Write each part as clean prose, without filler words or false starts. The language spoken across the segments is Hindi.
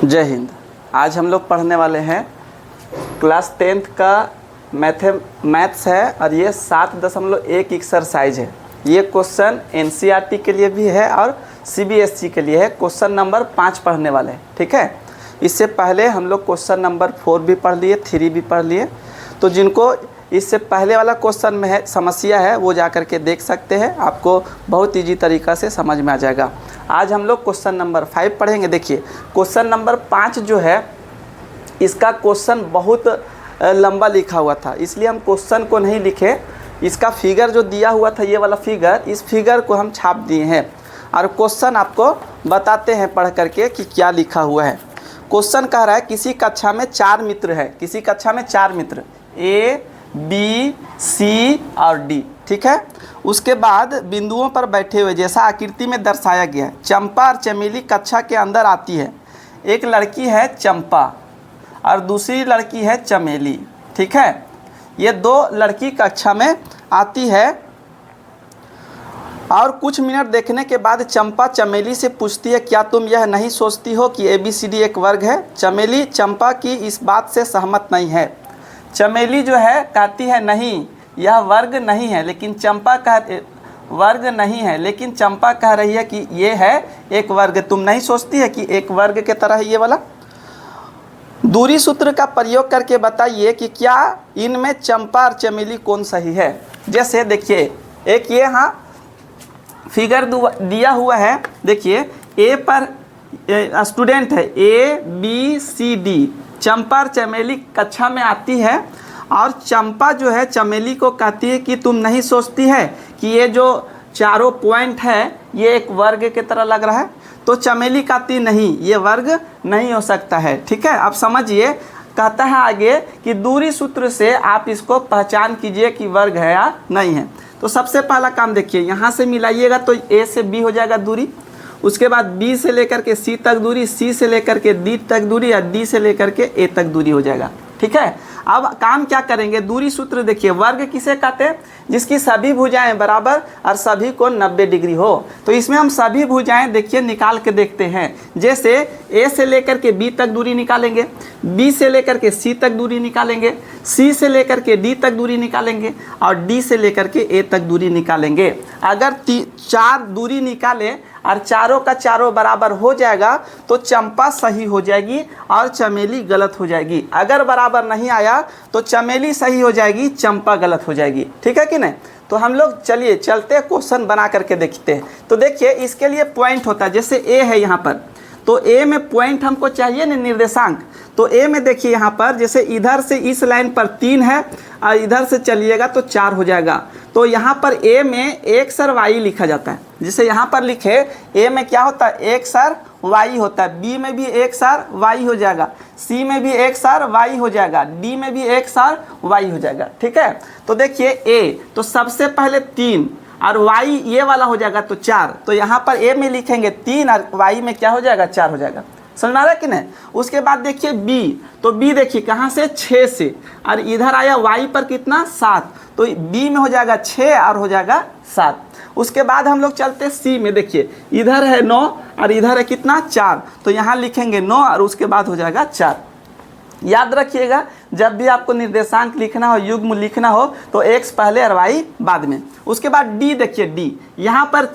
जय हिंद। आज हम लोग पढ़ने वाले हैं क्लास 10th का मैथ्स है और ये 7.1 एक्सरसाइज है। ये क्वेश्चन एनसीईआरटी के लिए भी है और सीबीएसई के लिए है। क्वेश्चन नंबर 5 पढ़ने वाले हैं, ठीक है। इससे पहले हम लोग क्वेश्चन नंबर 4 भी पढ़ लिए, 3 भी पढ़ लिए। तो जिनको इससे पहले वाला क्वेश्चन में है समस्या है वो जा कर के देख सकते हैं, आपको बहुत ईजी तरीक़ा से समझ में आ जाएगा। आज हम लोग क्वेश्चन नंबर 5 पढ़ेंगे। देखिए क्वेश्चन नंबर 5 जो है इसका क्वेश्चन बहुत लंबा लिखा हुआ था, इसलिए हम क्वेश्चन को नहीं लिखे। इसका फिगर जो दिया हुआ था, ये वाला फिगर, इस फिगर को हम छाप दिए हैं और क्वेश्चन आपको बताते हैं पढ़ करके कि क्या लिखा हुआ है। क्वेश्चन कह रहा है किसी कक्षा में 4 मित्र है, किसी कक्षा में 4 मित्र ए बी सी और डी, ठीक है। उसके बाद बिंदुओं पर बैठे हुए जैसा आकृति में दर्शाया गया है। चंपा और चमेली कक्षा के अंदर आती है। एक लड़की है चंपा और दूसरी लड़की है चमेली, ठीक है। ये 2 लड़की कक्षा में आती है और कुछ मिनट देखने के बाद चंपा चमेली से पूछती है, क्या तुम यह नहीं सोचती हो कि ABCD एक वर्ग है? चमेली चंपा की इस बात से सहमत नहीं है। चमेली जो है कहती है नहीं, यह वर्ग नहीं है, लेकिन चंपा कह रही है कि ये है एक वर्ग। तुम नहीं सोचती है कि एक वर्ग के तरह है ये वाला? दूरी सूत्र का प्रयोग करके बताइए कि क्या इनमें चंपा और चमेली कौन सही है। जैसे देखिए एक ये यहाँ फिगर दिया हुआ है। देखिए ए पर स्टूडेंट है ABCD। चंपा और चमेली कक्षा में आती है और चंपा जो है चमेली को कहती है कि तुम नहीं सोचती है कि ये जो चारों पॉइंट है ये एक वर्ग की तरह लग रहा है? तो चमेली कहती नहीं, ये वर्ग नहीं हो सकता है, ठीक है। आप समझिए, कहता है आगे कि दूरी सूत्र से आप इसको पहचान कीजिए कि वर्ग है या नहीं है। तो सबसे पहला काम देखिए, यहाँ से मिलाइएगा तो A से B हो जाएगा दूरी। उसके बाद B से लेकर के C तक दूरी, C से लेकर के D तक दूरी या D से लेकर के A तक दूरी हो जाएगा, ठीक है। अब काम क्या करेंगे, दूरी सूत्र देखिए, वर्ग किसे कहते हैं? जिसकी सभी भुजाएं बराबर और सभी कोण 90 डिग्री हो। तो इसमें हम सभी भुजाएं देखिए निकाल के देखते हैं। जैसे A से लेकर के B तक दूरी निकालेंगे, B से लेकर के C तक दूरी निकालेंगे, C से लेकर के D तक दूरी निकालेंगे और D से लेकर के A तक दूरी निकालेंगे। अगर 4 दूरी निकाले और चारों का चारों बराबर हो जाएगा तो चंपा सही हो जाएगी और चमेली गलत हो जाएगी। अगर बराबर नहीं आया तो चमेली सही हो जाएगी, चंपा गलत हो जाएगी, ठीक है कि नहीं। तो हम लोग चलिए चलते क्वेश्चन बना करके देखते हैं। तो देखिए इसके लिए पॉइंट होता है, जैसे A है यहाँ पर, तो A में पॉइंट हमको चाहिए ना, निर्देशांक। तो A में देखिए यहाँ पर जैसे इधर से इस लाइन पर 3 है और इधर से चलिएगा तो 4 हो जाएगा। तो यहाँ पर A में x और y लिखा जाता है। जैसे यहाँ पर लिखे A में क्या होता है, x और y होता है। B में भी x और y हो जाएगा, C में भी x और y हो जाएगा, D में भी x और y हो जाएगा, ठीक है। तो देखिए A तो सबसे पहले 3 और y ये वाला हो जाएगा तो 4। तो यहाँ पर A में लिखेंगे 3 और y में क्या हो जाएगा, 4 हो जाएगा। समझ में आ रहा है कि नहीं। उसके बाद देखिए B, तो B देखिए कहाँ से, 6 से, और इधर आया y पर कितना, 7। तो B में हो जाएगा 6 और हो जाएगा 7। उसके बाद हम लोग चलते C में। देखिए इधर है 9 और इधर है कितना, 4। तो यहाँ लिखेंगे 9 और उसके बाद हो जाएगा 4। याद रखिएगा, जब भी आपको निर्देशांक लिखना हो, युग्म लिखना हो, तो x पहले और y बाद में। उसके बाद D देखिए, D यहाँ पर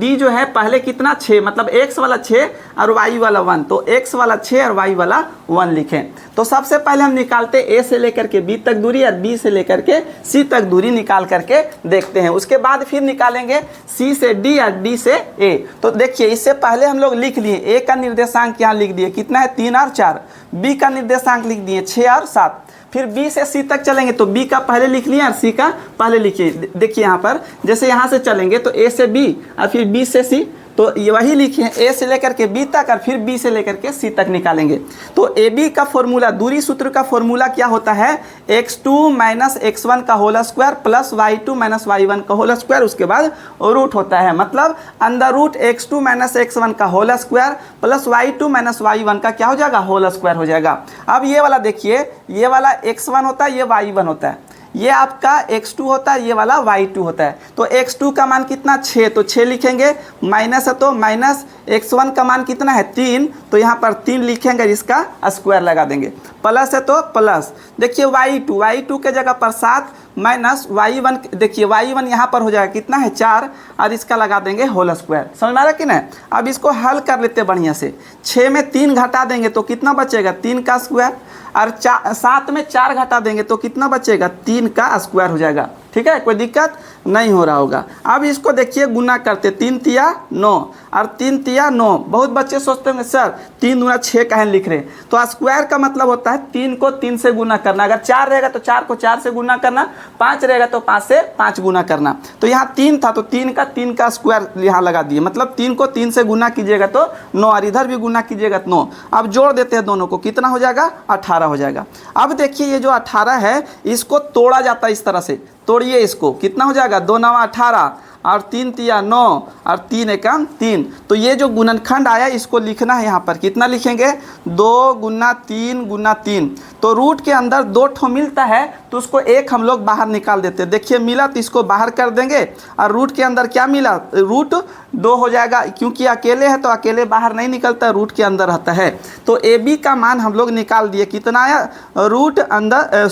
D जो है पहले कितना, 6, मतलब x वाला 6 और y वाला 1। तो x वाला 6 और y वाला 1 लिखें। तो सबसे पहले हम निकालते A से लेकर के B तक दूरी और B से लेकर के C तक दूरी निकाल करके देखते हैं। उसके बाद फिर निकालेंगे C से D और D से A। तो देखिए इससे पहले हम लोग लिख लिए, A का निर्देशांक यहाँ लिख दिए, कितना है, 3 और 4। B का निर्देशांक लिख दिए 6 और 7। फिर B से C तक चलेंगे तो B का पहले लिख लिए और C का पहले लिखिए। देखिए यहाँ पर जैसे यहाँ से चलेंगे तो A से B और फिर B से C, तो ये वही लिखे हैं, A से लेकर के B तक और फिर B से लेकर के C तक निकालेंगे। तो AB का फॉर्मूला, दूरी सूत्र का फॉर्मूला क्या होता है, x2 माइनस x1 का whole square plus y2 minus y1 का होल स्क्वायर, उसके बाद रूट होता है। मतलब under root x2 minus x1 का whole square plus y2 minus y1 का क्या हो जाएगा, होल स्क्वायर हो जाएगा। अब ये वाला देखिए, ये वाला x1 होता है, ये y1 होता है। ये आपका x2 होता है, ये वाला y2 होता है। तो x2 का मान कितना 6, तो 6 लिखेंगे, माइनस है तो माइनस, x1 का मान कितना है 3, तो यहाँ पर 3 लिखेंगे, इसका स्क्वायर लगा देंगे, प्लस है तो प्लस। देखिए y2 के जगह पर 7 माइनस y1, देखिए y1 यहाँ पर हो जाएगा कितना है 4, और इसका लगा देंगे होल स्क्वायर। समझ में आ रहा कि नहीं। अब इसको हल कर लेते बढ़िया से। 6 में 3 घटा देंगे तो कितना बचेगा 3 का स्क्वायर, और 7 में 4 घटा देंगे तो कितना बचेगा 3 का स्क्वायर हो जाएगा। ठीक है, कोई दिक्कत नहीं हो रहा होगा। अब इसको देखिए गुना करते, 3 तिया 9 और 3 तिया 9। बहुत बच्चे सोचते होंगे सर 3 दूना 6 कहें लिख रहे, तो स्क्वायर का मतलब होता है 3 को 3 से गुना करना। अगर 4 रहेगा तो 4 को 4 से गुना करना, 5 रहेगा तो 5 से 5 गुना करना। तो यहाँ 3 था तो 3 का स्क्वायर यहाँ लगा दिए, मतलब 3 को 3 से गुना कीजिएगा तो 9, और इधर भी गुना कीजिएगा तो 9। अब जोड़ देते हैं दोनों को, कितना हो जाएगा 18 हो जाएगा। अब देखिए ये जो 18 है इसको तोड़ा जाता है इस तरह से, तोड़िए इसको, कितना हो जाएगा 2 9 18 और 3 तिया 9 और 3 एकम 3। तो ये जो गुणनखंड आया इसको लिखना है यहाँ पर, कितना लिखेंगे 2 गुना 3 गुना 3। तो रूट के अंदर 2 ठो मिलता है तो उसको 1 हम लोग बाहर निकाल देते हैं। देखिए मिला तो इसको बाहर कर देंगे, और रूट के अंदर क्या मिला, रूट 2 हो जाएगा, क्योंकि अकेले है तो अकेले बाहर नहीं निकलता, रूट के अंदर रहता है। तो ए बी का मान हम लोग निकाल दिए, कितना आया रूट अंदर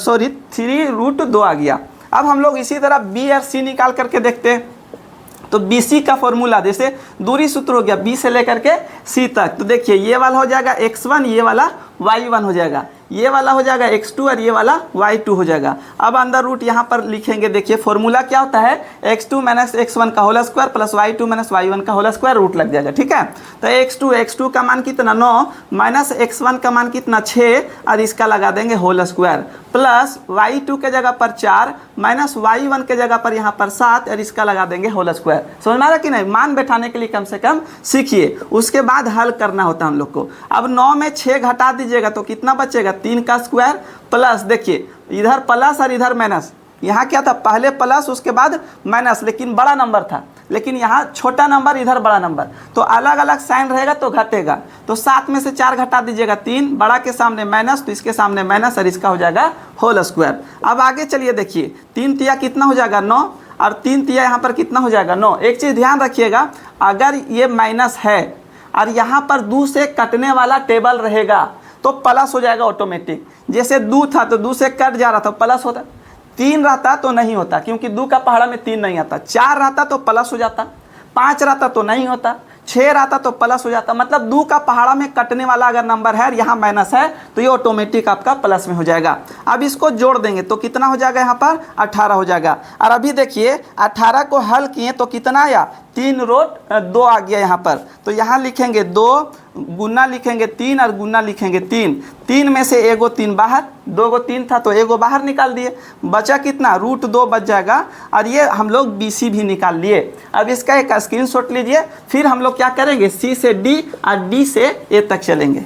3 रूट 2 आ गया। अब हम लोग इसी तरह बी और सी निकाल करके देखते हैं। तो बी सी का फॉर्मूला, जैसे दूरी सूत्र हो गया बी से लेकर के सी तक, तो देखिए ये वाला हो जाएगा x1, ये वाला y1 हो जाएगा, ये वाला हो जाएगा x2 और ये वाला y2 हो जाएगा। अब अंदर रूट यहाँ पर लिखेंगे, देखिए फॉर्मूला क्या होता है x2 माइनस x1 का whole square plus y2 minus y1 का होल स्क्वायर, रूट लग जाएगा। ठीक है, तो x2 का मान कितना 9 माइनस x1 का मान कितना 6, और इसका लगा देंगे होल स्क्वायर, प्लस y2 के जगह पर 4 माइनस y1 के जगह पर यहाँ पर 7, और इसका लगा देंगे होल स्क्वायर। समझ में आ रहा कि नहीं। मान बैठाने के लिए कम से कम सीखिए, उसके बाद हल करना होता है हम लोग को। अब 9 में 6 घटा दीजिएगा तो कितना बचेगा 3 का स्क्वायर, प्लस देखिए इधर प्लस और इधर माइनस, यहाँ क्या था पहले प्लस उसके बाद माइनस, लेकिन बड़ा नंबर था, लेकिन यहाँ छोटा नंबर इधर बड़ा नंबर, तो अलग अलग साइन रहेगा तो घटेगा। तो 7 में से 4 घटा दीजिएगा 3, बड़ा के सामने माइनस तो इसके सामने माइनस, और इसका हो जाएगा होल स्क्वायर। अब आगे चलिए देखिए 3 तिया कितना हो जाएगा 9, और 3 तिया यहाँ पर कितना हो जाएगा 9। एक चीज़ ध्यान रखिएगा, अगर ये माइनस है और यहाँ पर 2 से कटने वाला टेबल रहेगा तो प्लस हो जाएगा ऑटोमेटिक। जैसे 2 था तो 2 से कट जा रहा था प्लस होता, 3 रहता तो नहीं होता, क्योंकि 2 का पहाड़ा में 3 नहीं आता, 4 रहता तो प्लस हो जाता, 5 रहता तो नहीं होता, 6 रहता तो प्लस हो जाता। मतलब 2 का पहाड़ा में कटने वाला अगर नंबर है, यहाँ माइनस है, तो ये ऑटोमेटिक आपका प्लस में हो जाएगा। अब इसको जोड़ देंगे तो कितना हो जाएगा यहाँ पर 18 हो जाएगा। और अभी देखिए 18 को हल किए तो कितना आया 3 रूट 2 आ गया यहाँ पर। तो यहाँ लिखेंगे 2 गुना लिखेंगे 3 और गुना लिखेंगे 3। 3 में से एगो 3 बाहर, 2 गो 3 था तो एगो बाहर निकाल दिए, बचा कितना रूट 2 बच जाएगा। और ये हम लोग बी सी भी निकाल लिए। अब इसका एक स्क्रीनशॉट लीजिए, फिर हम लोग क्या करेंगे सी से डी और डी से ए तक चलेंगे।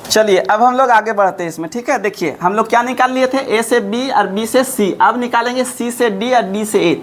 चलिए अब हम लोग आगे बढ़ते हैं इसमें। ठीक है, देखिए हम लोग क्या निकाल लिए थे ए से बी और बी से सी, अब निकालेंगे सी से डी और डी से ए।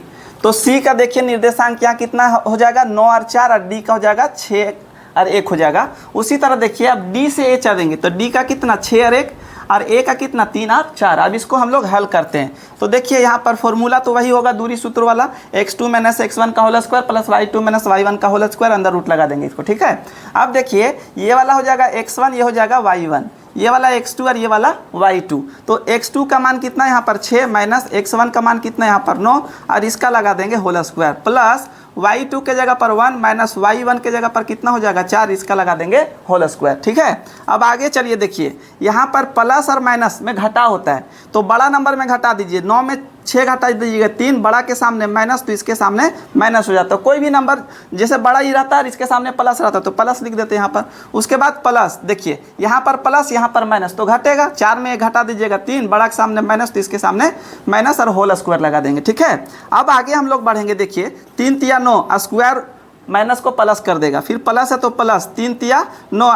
तो सी का देखिए निर्देशांक यहाँ कितना हो जाएगा 9 और 4, और डी का हो जाएगा 6 और 1 हो जाएगा। उसी तरह देखिए अब डी से ए चलेंगे तो डी का कितना 6 और 1, और ए का कितना 3 और 4। अब इसको हम लोग हल करते हैं। तो देखिए यहाँ पर फॉर्मूला तो वही होगा दूरी सूत्र वाला, x2 माइनस x1 का whole square plus y2 minus y1 का होल स्क्वायर, अंदर रूट लगा देंगे इसको। ठीक है, अब देखिए ये वाला हो जाएगा x1, ये हो जाएगा y1, ये वाला x2 और ये वाला y2। तो x2 का मान कितना यहाँ पर 6 माइनस x1 का मान कितना यहाँ पर 9, और इसका लगा देंगे होल स्क्वायर, प्लस y2 के जगह पर 1 माइनस y1 के जगह पर कितना हो जाएगा 4, इसका लगा देंगे होल स्क्वायर। ठीक है, अब आगे चलिए देखिए यहाँ पर प्लस और माइनस में घटा होता है, तो बड़ा नंबर में घटा दीजिए। 9 में 6 घटा दीजिएगा 3, बड़ा के सामने माइनस तो इसके सामने माइनस हो जाता है। कोई भी नंबर जैसे बड़ा ही रहता है इसके सामने प्लस रहता है तो प्लस लिख देते हैं यहाँ पर। उसके बाद प्लस देखिए यहाँ पर प्लस यहाँ पर माइनस तो घटेगा, 4 में 1 घटा दीजिएगा 3, बड़ा के सामने माइनस तो इसके सामने माइनस और होल स्क्वायर लगा देंगे। ठीक है, अब आगे हम लोग बढ़ेंगे। देखिए 3 तिया 9, स्क्वायर माइनस को प्लस कर देगा, फिर प्लस है तो प्लस 3 तिया 9,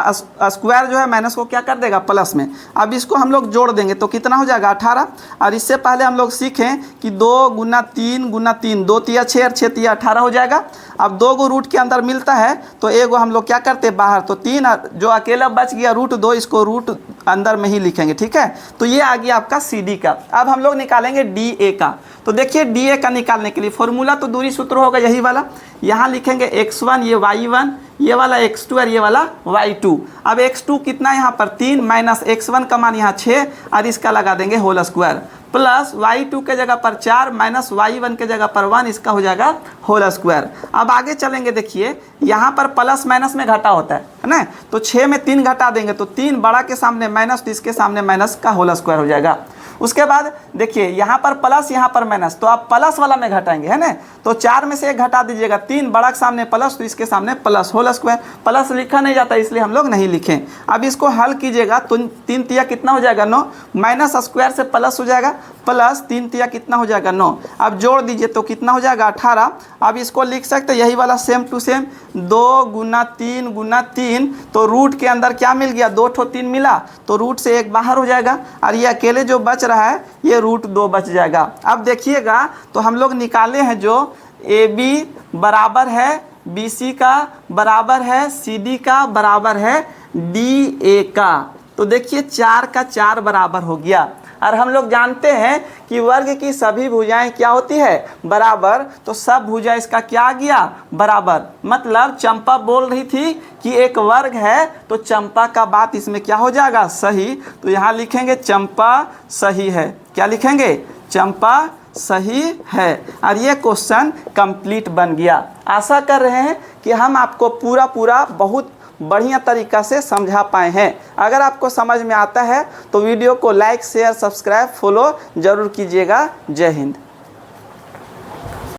स्क्वायर जो है माइनस को क्या कर देगा प्लस में। अब इसको हम लोग जोड़ देंगे तो कितना हो जाएगा 18। और इससे पहले हम लोग सीखें कि 2 गुना 3 गुना 3, 2 तिया 6 और 6 तिया 18 हो जाएगा। अब 2 गो रूट के अंदर मिलता है तो एगो हम लोग क्या करते हैं बाहर, तो 3 जो अकेला बच गया रूट 2, इसको रूट अंदर में ही लिखेंगे, ठीक है। तो ये आ गया आपका सी डी का। अब हम लोग निकालेंगे डी ए का। तो देखिए डी ए का निकालने के लिए फॉर्मूला तो दूरी सूत्र होगा यही वाला, यहाँ लिखेंगे x1 ये y1, ये वाला x2 और ये वाला y2। अब x2 कितना यहाँ पर 3 माइनस x1 का मान यहाँ 6 और इसका लगा देंगे होल स्क्वायर, प्लस y2 के जगह पर 4 माइनस y1 के जगह पर 1, इसका हो जाएगा होल स्क्वायर। अब आगे चलेंगे, देखिए यहाँ पर प्लस माइनस में घटा होता है ना, तो 6 में 3 घटा देंगे तो 3 बड़ा के सामने माइनस, तो इसके सामने माइनस का होल स्क्वायर हो जाएगा। उसके बाद देखिए यहाँ पर प्लस यहाँ पर माइनस, तो आप प्लस वाला में घटाएंगे है ना, तो 4 में से 1 घटा दीजिएगा, 3 बड़ा के सामने प्लस, तो इसके सामने प्लस होल स्क्वायर। प्लस लिखा नहीं जाता इसलिए हम लोग नहीं लिखें। अब इसको हल कीजिएगा तो 3 तिया कितना हो जाएगा 9, माइनस स्क्वायर से प्लस हो जाएगा, प्लस 3 तिया कितना हो जाएगा 9। अब जोड़ दीजिए तो कितना हो जाएगा 18। अब इसको लिख सकते यही वाला सेम टू सेम 2 गुना 3 गुना 3, तो रूट के अंदर क्या मिल गया 2 ठो 3 मिला, तो रूट से 1 बाहर हो जाएगा और ये अकेले जो बच रहा है ये रूट 2 बच जाएगा। अब देखिएगा तो हम लोग निकाले हैं जो ए बी बराबर है बी सी का, बराबर है सी डी का, बराबर है डी ए का। तो देखिए 4 का 4 बराबर हो गया। और हम लोग जानते हैं कि वर्ग की सभी भुजाएं क्या होती है बराबर, तो सब भुजा इसका क्या आ गया बराबर। मतलब चंपा बोल रही थी कि एक वर्ग है, तो चंपा का बात इसमें क्या हो जाएगा सही, तो यहाँ लिखेंगे चंपा सही है। क्या लिखेंगे चंपा सही है। और ये क्वेश्चन कंप्लीट बन गया। आशा कर रहे हैं कि हम आपको पूरा बहुत बढ़िया तरीका से समझा पाए हैं। अगर आपको समझ में आता है तो वीडियो को लाइक शेयर सब्सक्राइब फॉलो जरूर कीजिएगा। जय हिंद।